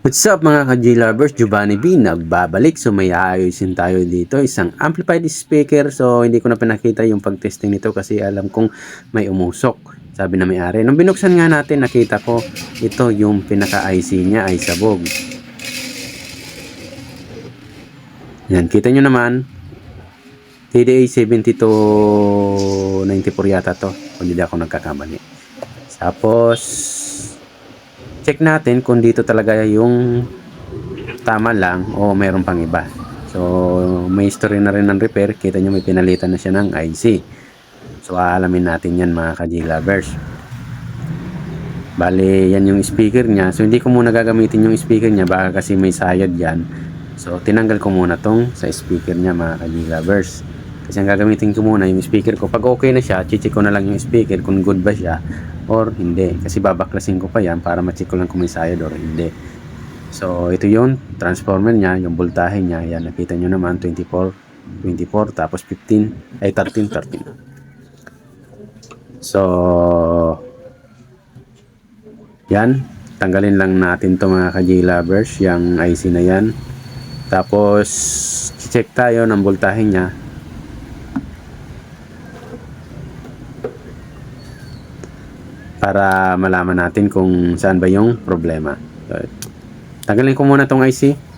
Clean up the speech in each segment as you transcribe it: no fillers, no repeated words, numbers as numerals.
What's up mga ka-G-Lovers, Giovanni B, nagbabalik. So may aayusin tayo dito, isang amplified speaker. So hindi ko na pinakita yung pag-testing nito kasi alam kong may umusok, sabi na may-ari. Nung binuksan nga natin, nakita ko ito yung pinaka-IC niya ay sabog. Yan, kita nyo naman, TDA 7294 yata to, kung hindi ako nagkakamali. Tapos check natin kung dito talaga yung tama lang o mayroon pang iba. So may history na rin ng repair, kita nyo may pinalitan na siya ng IC. So aalamin natin yan mga ka-G-Lovers. Bale yan yung speaker niya, so hindi ko muna gagamitin yung speaker niya, baka kasi may sayad yan. So tinanggal ko muna tong sa speaker niya mga ka-G-Lovers, kasi ang gagamitin ko muna yung speaker ko. Pag okay na siya, check ko na lang yung speaker kung good ba siya or hindi, kasi babaklasin ko pa yan para ma-check ko lang kung may sayad or hindi. So ito yung transformer niya, yung voltahe niya, yan nakita nyo naman 24 tapos 15 ay 13. So yan, tanggalin lang natin to mga ka-G-Lovers, yung IC na yan. Tapos check tayo ng voltahe niya para malaman natin kung saan ba yung problema. So, tanggalin ko muna tong IC.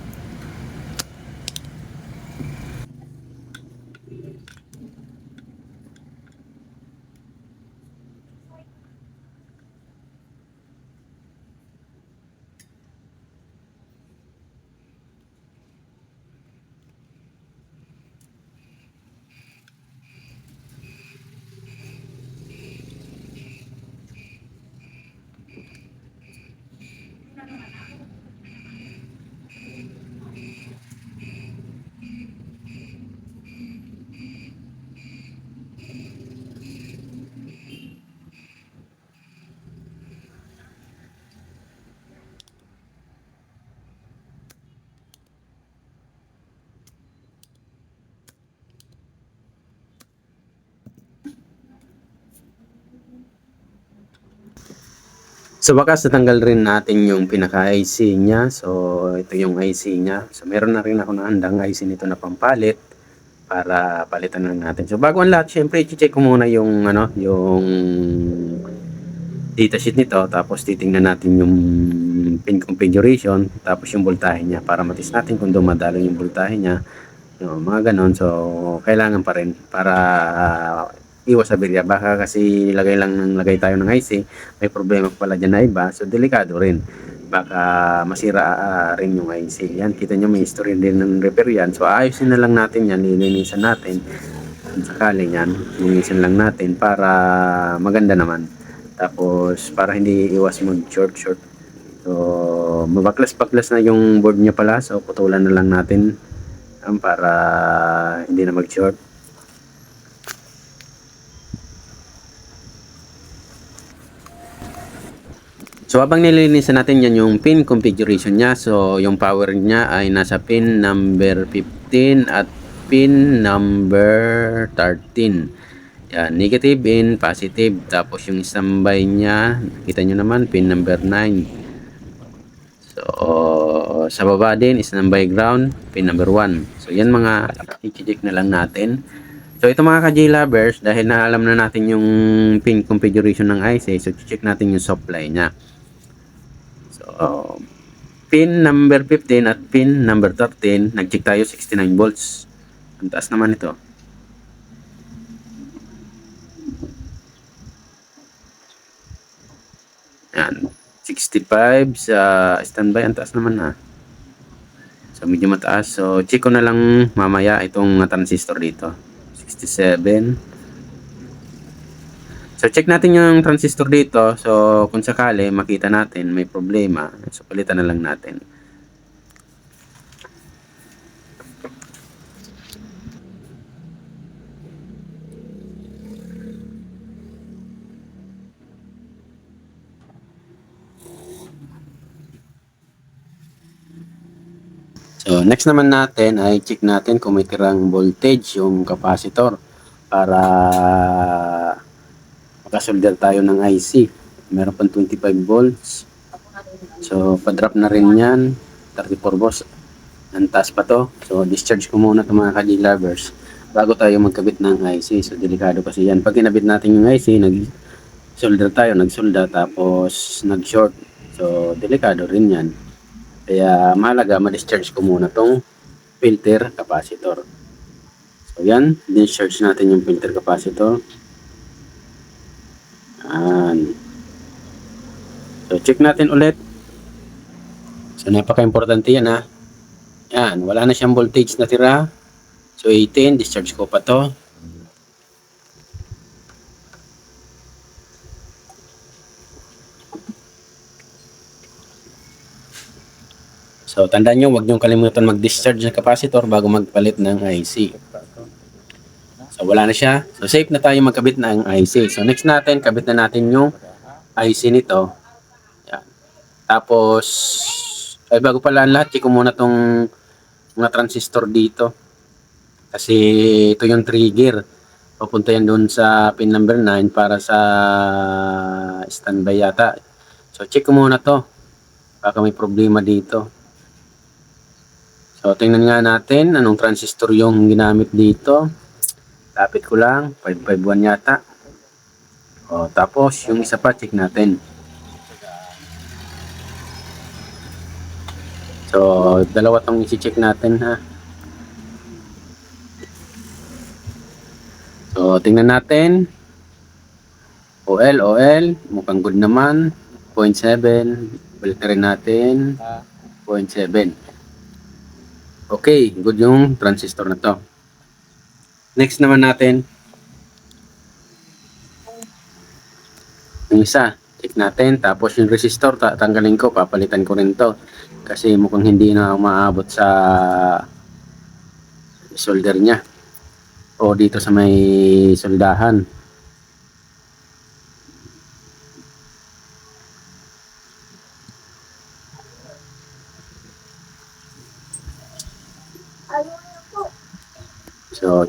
So wakas natanggal rin natin yung pinaka-IC niya. So ito yung IC niya. So meron na rin ako na handang IC nito na pampalit para palitan na natin. So bago ang lahat, syempre i-check ko muna yung yung datasheet nito, tapos titingnan natin yung pin configuration, tapos yung voltahe niya para matis natin kung dumadalo yung voltahe niya. So, mga ganon. So kailangan pa rin para iwas sa birya. Baka kasi lagay tayo ng IC, may problema pala dyan na iba, so delikado rin, baka masira rin yung IC. Yan, kita nyo may history din ng repair yan. So ayusin na lang natin yan, lilinisan natin kung sakali yan, lilinisan lang natin para maganda naman. Tapos para hindi iwas mag short. So mabaklas-baklas na yung board niya pala, so putulan na lang natin para hindi na mag short. So habang nililinisan natin yan yung pin configuration niya, so yung power niya ay nasa pin number 15 at pin number 13. Yan, negative in, positive. Tapos yung standby niya, kita nyo naman, pin number 9. So sa baba din, standby ground, pin number 1. So yan mga i-check na lang natin. So ito mga ka-G-Lovers, dahil na alam na natin yung pin configuration ng IC, so check natin yung supply niya. So, pin number 15 at pin number 13, nag-check tayo 69 volts. Ang taas naman ito. Yan, 65 sa standby, ang taas naman na. So, medyo mataas. So, check ko na lang mamaya itong transistor dito. 67. So check natin yung transistor dito. So kung sakali makita natin may problema, so palitan na lang natin. So next naman natin ay check natin kung may tirang voltage yung capacitor para makasolder tayo ng IC. Meron pang 25 volts. So, pa-drop na rin yan. 34 volts. Ang taas pa to. So, discharge ko muna ito mga ka-G-lovers bago tayo magkabit ng IC. So, delikado kasi yan. Pag kinabit natin yung IC, nag-solder tayo, nag-solda, tapos nag-short. So, delikado rin yan. Kaya, mahalaga, ma-discharge ko muna tong filter capacitor. So, yan. Discharge natin yung filter capacitor. Yan. So, check natin ulit. So, napaka-importante yan ha. Yan, wala na siyang voltage na tira. So, 18, discharge ko pa to. So, tandaan nyo, huwag nyo kalimutan mag-discharge ng capacitor bago magpalit ng IC. So, wala na siya. So, safe na tayo magkabit ng IC. So, next natin, kabit na natin yung IC nito. Yan. Tapos, ay bago pala ang lahat, check ko muna tong mga transistor dito. Kasi ito yung trigger. Papunta yan doon sa pin number 9 para sa standby yata. So, check ko muna to. Baka may problema dito. So, tingnan nga natin anong transistor yung ginamit dito. Lapit ko lang. 551 yata. O, tapos, yung isa pa, check natin. So, dalawa tong isi-check natin ha. So, tingnan natin. OL, mukhang good naman. 0.7. Balik na rin natin. 0.7. Okay, good yung transistor na to. Next naman natin. Yung isa, check natin. Tapos yung resistor, tanggalin ko. Papalitan ko rin to. Kasi mukhang hindi na umaabot sa solder niya. O dito sa may soldahan. So,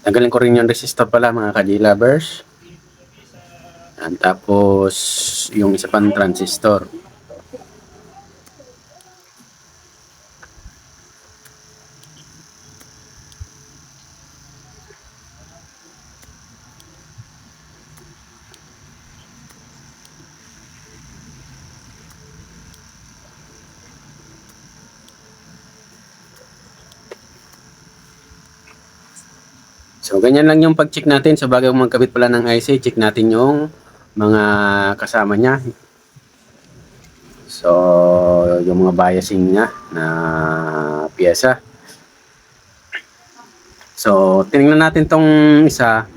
tanggalin ko rin yung resistor pala mga ka-G-lovers. Tapos, yung isa pang transistor. So, ganyan lang yung pag-check natin. So, bago magkabit pala ng IC, check natin yung mga kasama niya. So, yung mga biasing niya na piyesa. So, tinignan natin tong isa.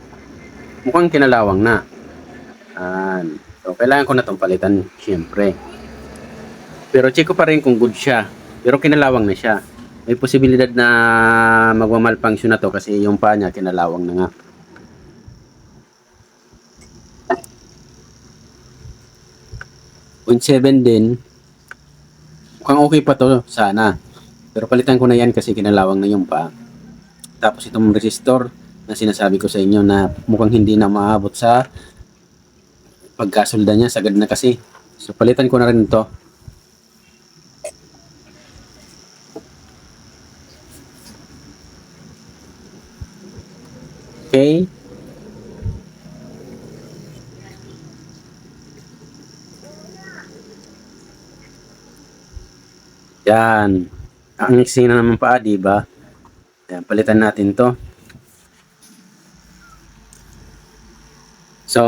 Mukhang kinalawang na. So, kailangan ko na tong palitan, syempre. Pero check ko pa rin kung good siya. Pero kinalawang na siya. May posibilidad na magmamalfunction na to kasi yung paa niya kinalawang na nga. .7 din. Mukhang okay pa to sana. Pero palitan ko na yan kasi kinalawang na yung paa. Tapos itong resistor na sinasabi ko sa inyo na mukhang hindi na maabot sa pagkasolda niya. Sagad na kasi. So palitan ko na rin to. Okay. Yan. Ang mixing na naman pa, di ba? Yan, palitan natin 'to. So,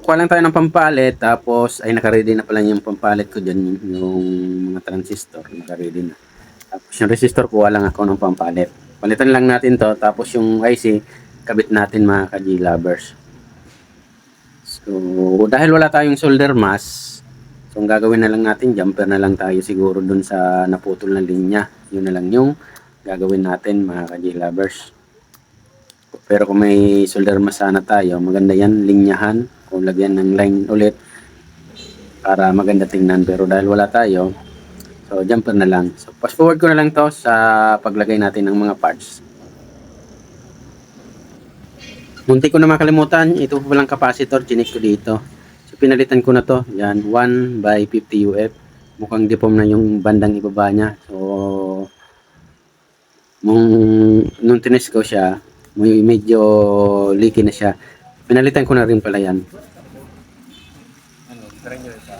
kuha lang tayo ng pampalit tapos ay naka-ready na pala yung pampalit ko diyan yung mga transistor, naka-ready na. Tapos yung resistor kuha lang ako ng pampalit. Palitan lang natin 'to tapos yung IC kabit natin mga ka-G-lovers. So, dahil wala tayong solder mask, so ang gagawin na lang natin, jumper na lang tayo siguro dun sa naputol na linya. Yun na lang yung gagawin natin mga ka-G-lovers. Pero kung may solder mask sana tayo, maganda yan, linyahan. Kung lagyan ng line ulit para maganda tingnan. Pero dahil wala tayo, so jumper na lang. So fast forward ko na lang to sa paglagay natin ng mga parts. Munti ko na makalimutan, ito po palang capacitor, chinik ko dito. So pinalitan ko na to, yan, 1/50 UF. mukhang deform na yung bandang ibaba niya. So nung tinis ko siya, medyo leaky na siya. Pinalitan ko na rin pala yan. Ano, try nyo ito.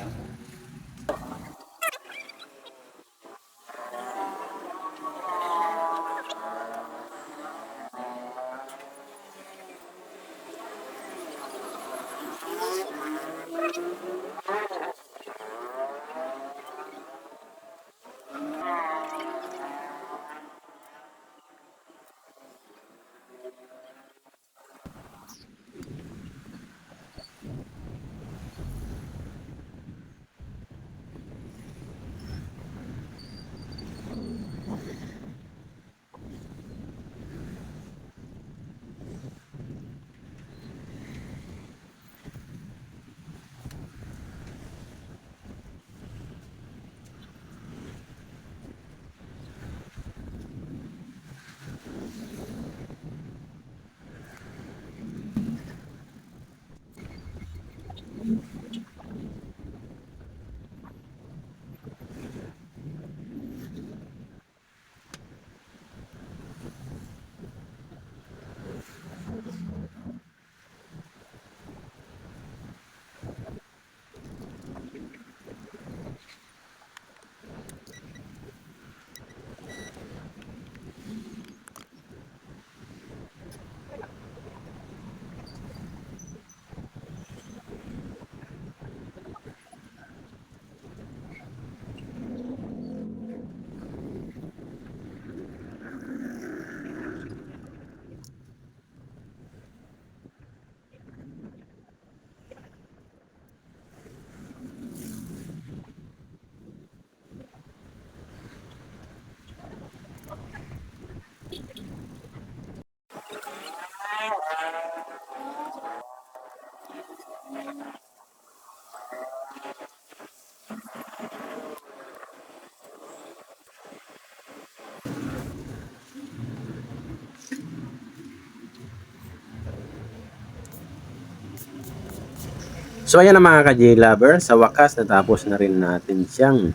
So ayan na mga ka-J-Lover, sa wakas natapos na rin natin siyang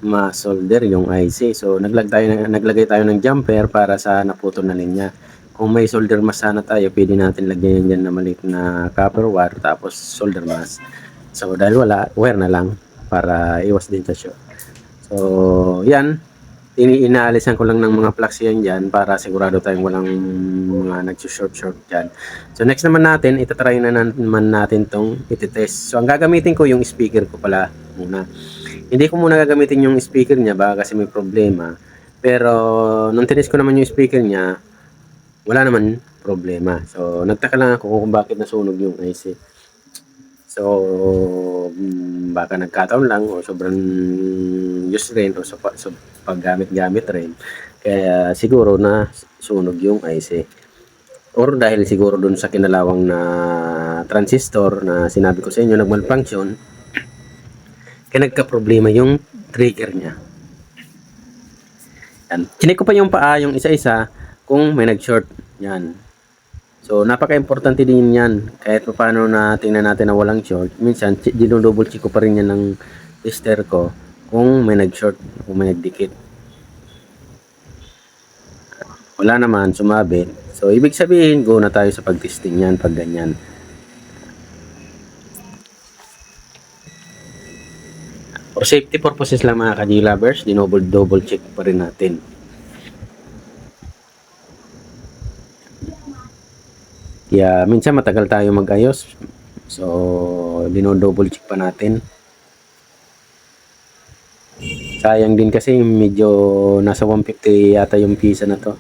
ma-solder yung IC. So naglagay tayo ng jumper para sa naputol na linya. Kung may solder mask sana tayo, pwede natin lagyan yan na maliit na copper wire tapos solder mask. So dahil wala, wire na lang para iwas din sa short. So yan, inaalisan ko lang ng mga plugs yan dyan para sigurado tayong walang mga nag-short dyan. So next naman natin, itatry na naman natin tong ititest. So ang gagamitin ko yung speaker ko pala muna. Hindi ko muna gagamitin yung speaker niya baka kasi may problema. Pero nung tinis ko naman yung speaker niya, wala naman problema. So nagtaka lang ako kung bakit nasunog yung IC. So baka nagkataon lang o sobrang use rin o so paggamit-gamit rin. Kaya siguro na sunog yung IC. Or dahil siguro dun sa kinalawang na transistor na sinabi ko sa inyo nag-malfunction, kaya nagka-problema yung trigger niya. Yan. Chinek ko pa yung paa, yung isa-isa, kung may nag-short. Yan. So, napaka-importante din yan. Kahit paano na tingnan natin na walang short, minsan, dinodouble check ko pa rin yan ng tester ko kung may nag-short, kung may nagdikit. Wala naman, sumabit. So, ibig sabihin, go na tayo sa pag-testing yan, pag ganyan. For safety purposes lang mga ka-J-Lovers, double check pa rin natin. Kaya minsan matagal tayo mag-ayos. So, double check pa natin. Sayang din kasi medyo nasa 150 yata yung pisa na to.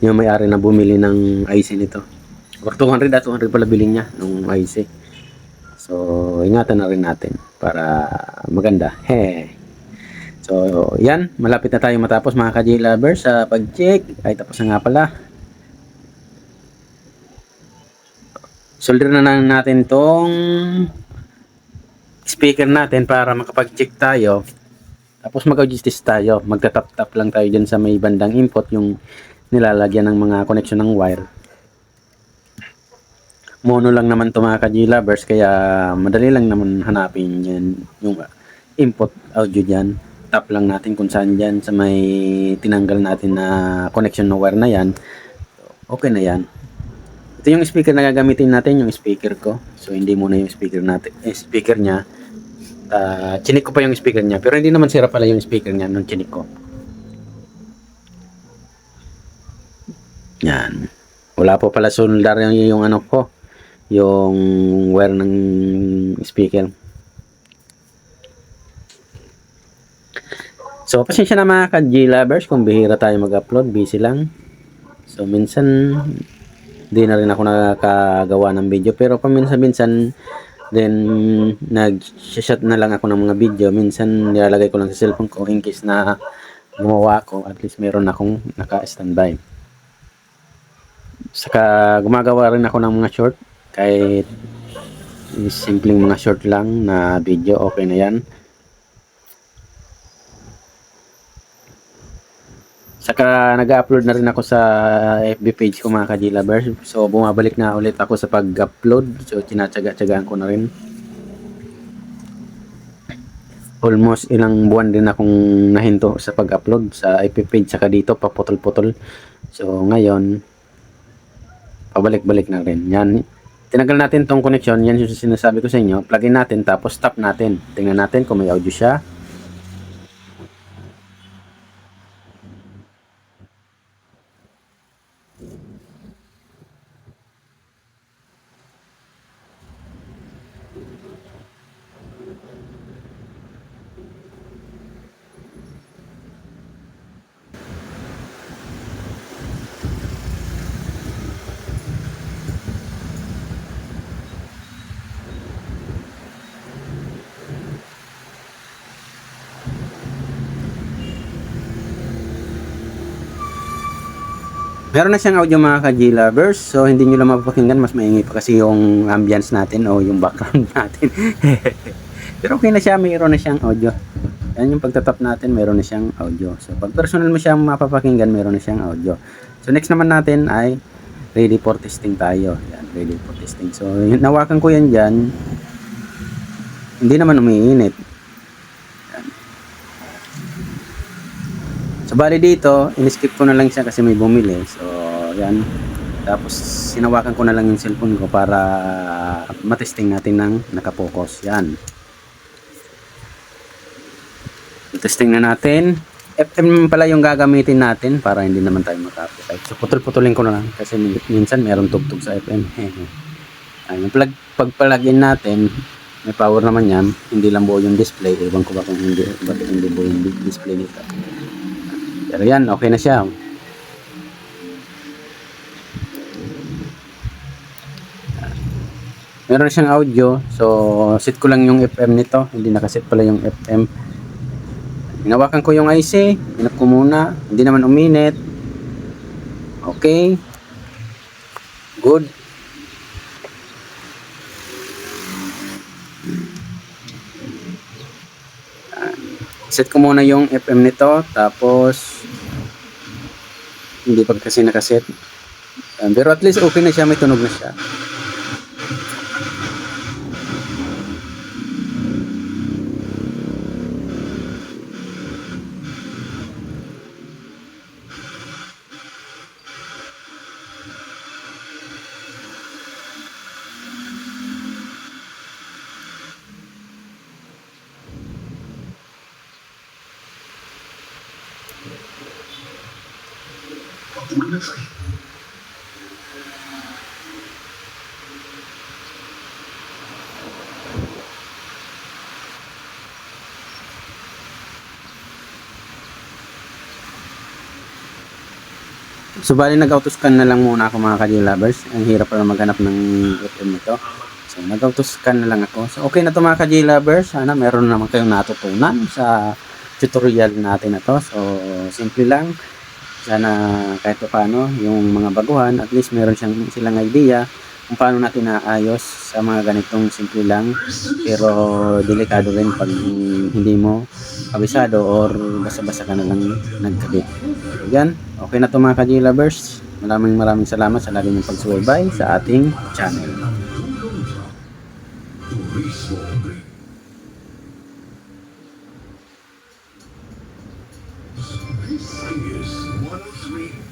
Yung may-ari na bumili ng IC nito. Or 200 pala bilhin niya ng IC. So, ingatan na rin natin para maganda. So, yan. Malapit na tayo matapos mga ka-J-Lovers sa pag-check. Ay, tapos na nga pala. Solder na natin tong speaker natin para makapag-check tayo. Tapos mag-adjust tayo. Magtatap-tap lang tayo dyan sa may bandang input yung nilalagyan ng mga connection ng wire. Mono lang naman ito mga ka-J-Lovers kaya madali lang naman hanapin yan input audio dyan. Tap lang natin kung saan dyan sa may tinanggal natin na connection na wire na yan. Okay na yan. Ito yung speaker na gagamitin natin, yung speaker ko. So hindi muna yung speaker natin, speaker niya. Chinik ko pa yung speaker niya, pero hindi naman sira pala yung speaker niya nung chinik ko. Yan. Wala po pala soldar yung ano ko, yung wire ng speaker. So, pasensya na mga ka-G-lovers kung bihira tayo mag-upload, busy lang. So, minsan di na rin ako nakakagawa ng video, pero paminsan-minsan then nag-shot na lang ako ng mga video. Minsan nilalagay ko lang sa cellphone ko in case na gumawa ako, at least meron akong naka-standby. Saka gumagawa rin ako ng mga short, kahit simpleng mga short lang na video, okay na yan. Saka nag-upload na rin ako sa FB page ko mga ka-G-lovers. So bumabalik na ulit ako sa pag-upload. So tinatsaga-tsagaan ko na rin. Almost ilang buwan din akong nahinto sa pag-upload sa FB page, saka dito paputol-putol. So ngayon pabalik-balik na rin. Yan. Tinagal natin tong connection. Yan yung sinasabi ko sa inyo. Plug in natin tapos stop natin. Tingnan natin kung may audio siya. Meron na siyang audio mga ka-G-lovers. So hindi nyo lang mapapakinggan, mas maingay pa kasi yung ambience natin o yung background natin. Pero okay na siya, mayroon na siyang audio. Yan yung pagtatap natin, mayroon na siyang audio. So pag personal mo siyang mapapakinggan, mayroon na siyang audio. So next naman natin ay ready for testing tayo. Yan, ready for testing. So nawakan ko yan dyan. Hindi naman umiinit. So bali dito, in-skip ko na lang siya kasi may bumili. So yan. Tapos sinawakan ko na lang yung cellphone ko para matesting natin ng nakapokus. Yan. Testing na natin. FM pala yung gagamitin natin para hindi naman tayo makapit. So putol-putulin ko na lang kasi minsan mayroong tugtog sa FM. Yung pag-plug-in natin, may power naman yan. Hindi lang buo yung display. Ewan ko ba kung hindi buo yung display nito. Pero yan, okay na siya. Meron na siyang audio. So, set ko lang yung FM nito. Hindi nakaset pala yung FM. Hinawakan ko yung IC. Hinap ko muna. Hindi naman uminit. Okay. Good. Set ko muna yung FM nito. Tapos, hindi pa kasi nakaset. Pero at least okay na siya. May tunog na siya. So bali nag-auto-scan na lang muna ako mga ka-G-lovers. Ang hirap pala maghanap ng FM nito. So nag-auto-scan na lang ako. So okay na to mga ka-G-lovers. Sana meron naman kayong natutunan sa tutorial natin na to. So simple lang. Sana kahit pa paano yung mga baguhan, at least meron silang idea kung paano natin naayos sa mga ganitong simple lang. Pero delikado rin pag hindi mo kabisado or basa-basa ka na lang nagkabit. So yan. Okay na to mga ka-G-lovers. Maraming salamat sa lagi niyong pagsubaybay sa ating channel. This is 103